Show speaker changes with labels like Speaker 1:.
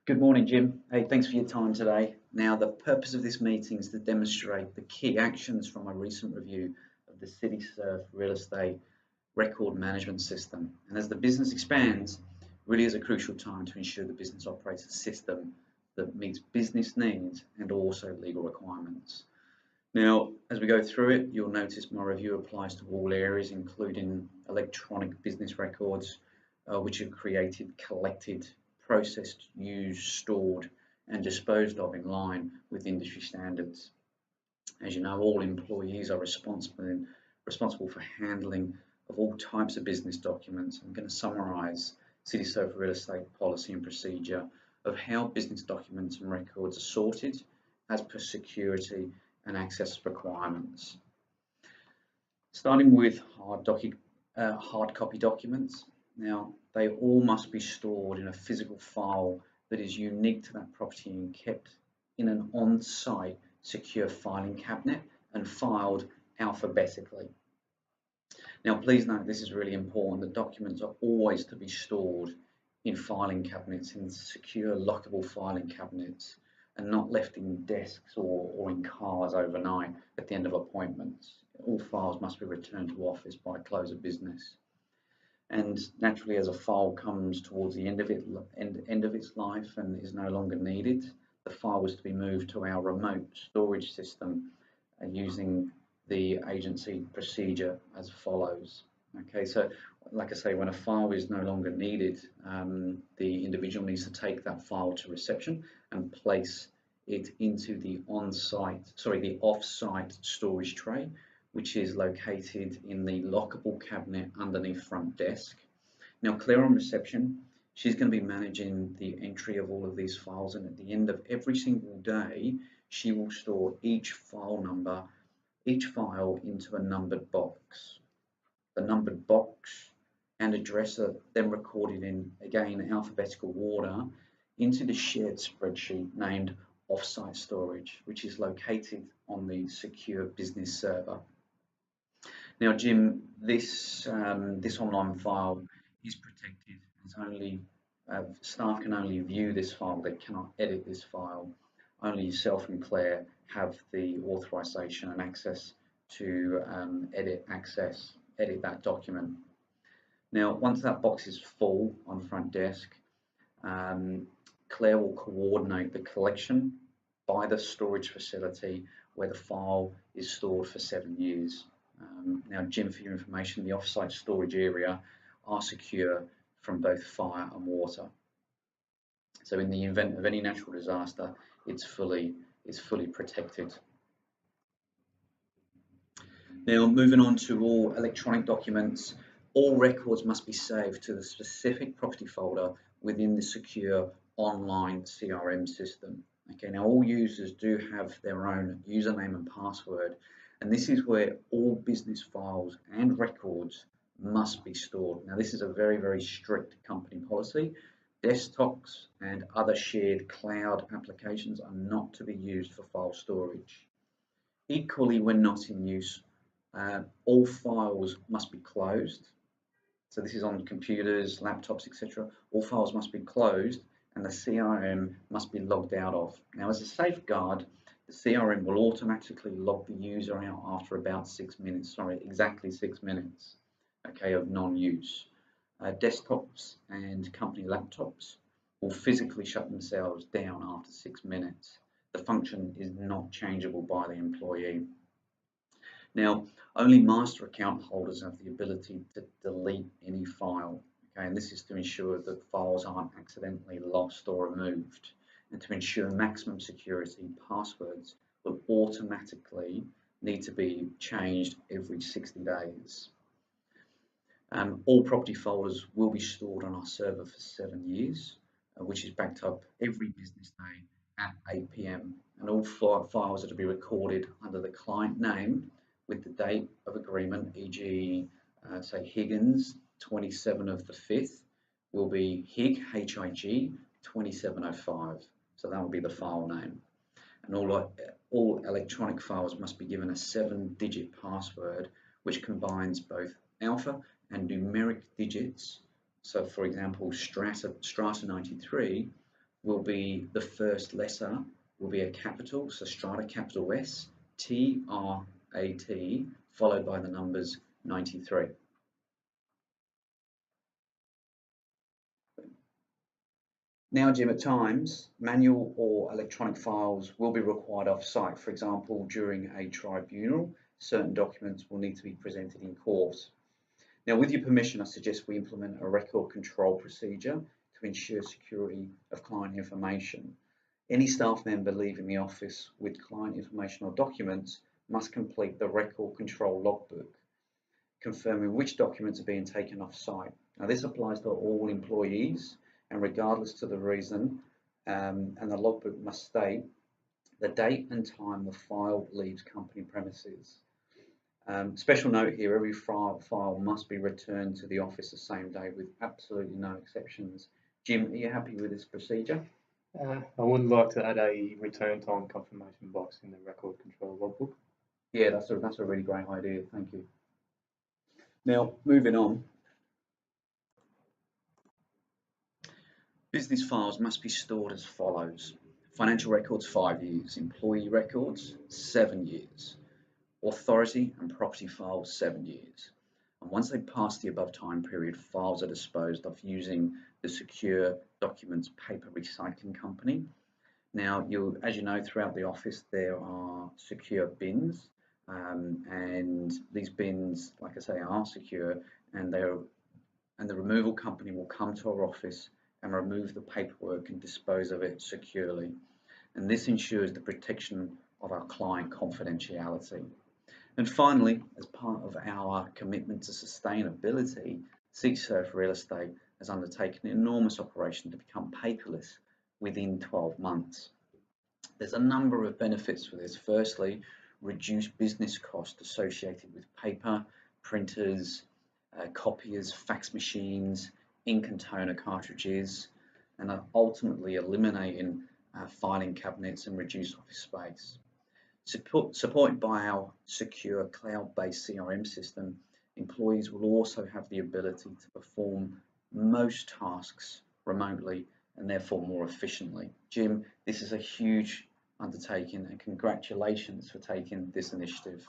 Speaker 1: Good morning, Jim. Hey, thanks for your time today. Now, the purpose of this meeting is to demonstrate the key actions from a recent review of the CitySurf real estate record management system. And as the business expands, really is a crucial time to ensure the business operates a system that meets business needs and also legal requirements. Now, as we go through it, you'll notice my review applies to all areas, including electronic business records, which are created, collected, processed, used, stored, and disposed of in line with industry standards. As you know, all employees are responsible for handling of all types of business documents. I'm going to summarise CitySurf real estate policy and procedure of how business documents and records are sorted as per security and access requirements. Starting with hard copy documents. Now, they all must be stored in a physical file that is unique to that property and kept in an on-site secure filing cabinet and filed alphabetically. Now, please note this is really important. The documents are always to be stored in filing cabinets, in secure lockable filing cabinets, and not left in desks or in cars overnight at the end of appointments. All files must be returned to office by close of business. And naturally, as a file comes towards the end of its life and is no longer needed, the file was to be moved to our remote storage system using the agency procedure as follows. Okay, so like I say, when a file is no longer needed, the individual needs to take that file to reception and place it into the off-site storage tray, which is located in the lockable cabinet underneath front desk. Now, Claire on reception, she's going to be managing the entry of all of these files, and at the end of every single day, she will store each file into a numbered box. The numbered box and address are then recorded in, again, alphabetical order into the shared spreadsheet named Offsite Storage, which is located on the secure business server. Now, Jim, this online file is protected. It's only staff can only view this file. They cannot edit this file. Only yourself and Claire have the authorization and access to edit that document. Now, once that box is full on front desk, Claire will coordinate the collection by the storage facility where the file is stored for 7 years. Now, Jim, for your information, the off-site storage area are secure from both fire and water. So in the event of any natural disaster, it's fully protected. Now, moving on to all electronic documents, all records must be saved to the specific property folder within the secure online CRM system. Okay, now all users do have their own username and password, and this is where all business files and records must be stored. Now, this is a very, very strict company policy. Desktops and other shared cloud applications are not to be used for file storage. Equally, when not in use, all files must be closed. So this is on computers, laptops, etc. All files must be closed and the CRM must be logged out of. Now, as a safeguard, the CRM will automatically log the user out after about 6 minutes, exactly 6 minutes, okay, of non-use. Desktops and company laptops will physically shut themselves down after 6 minutes. The function is not changeable by the employee. Now, only master account holders have the ability to delete any file, okay, and this is to ensure that files aren't accidentally lost or removed, and to ensure maximum security, passwords will automatically need to be changed every 60 days. All property folders will be stored on our server for 7 years, which is backed up every business day at 8 p.m. And all files are to be recorded under the client name with the date of agreement, e.g. Say Higgins 27 of the 5th will be HIG, H-I-G 2705. So that will be the file name. And all electronic files must be given a 7-digit password, which combines both alpha and numeric digits. So for example, Strata 93 will be the first letter will be a capital, so Strata capital S, TRAT, followed by the numbers 93. Now, Jim, at times, manual or electronic files will be required off-site. For example, during a tribunal, certain documents will need to be presented in court. Now, with your permission, I suggest we implement a record control procedure to ensure security of client information. Any staff member leaving the office with client information or documents must complete the record control logbook, confirming which documents are being taken off-site. Now, this applies to all employees, and regardless to the reason, and the logbook must state the date and time the file leaves company premises. Special note here, every file must be returned to the office the same day with absolutely no exceptions. Jim, are you happy with this procedure?
Speaker 2: I would like to add a return time confirmation box in the record control logbook.
Speaker 1: Yeah, that's a really great idea. Thank you. Now, moving on. Business files must be stored as follows. Financial records, 5 years. Employee records, 7 years. Authority and property files, 7 years. And once they pass the above time period, files are disposed of using the Secure Documents Paper Recycling Company. Now, as you know, throughout the office there are secure bins, and these bins, like I say, are secure, and the removal company will come to our office and remove the paperwork and dispose of it securely. And this ensures the protection of our client confidentiality. And finally, as part of our commitment to sustainability, SeekSurf Real Estate has undertaken an enormous operation to become paperless within 12 months. There's a number of benefits for this. Firstly, reduced business costs associated with paper, printers, copiers, fax machines, ink and toner cartridges, and ultimately eliminating filing cabinets and reduced office space. Supported by our secure cloud-based CRM system, employees will also have the ability to perform most tasks remotely and therefore more efficiently. Jim, this is a huge undertaking, and congratulations for taking this initiative.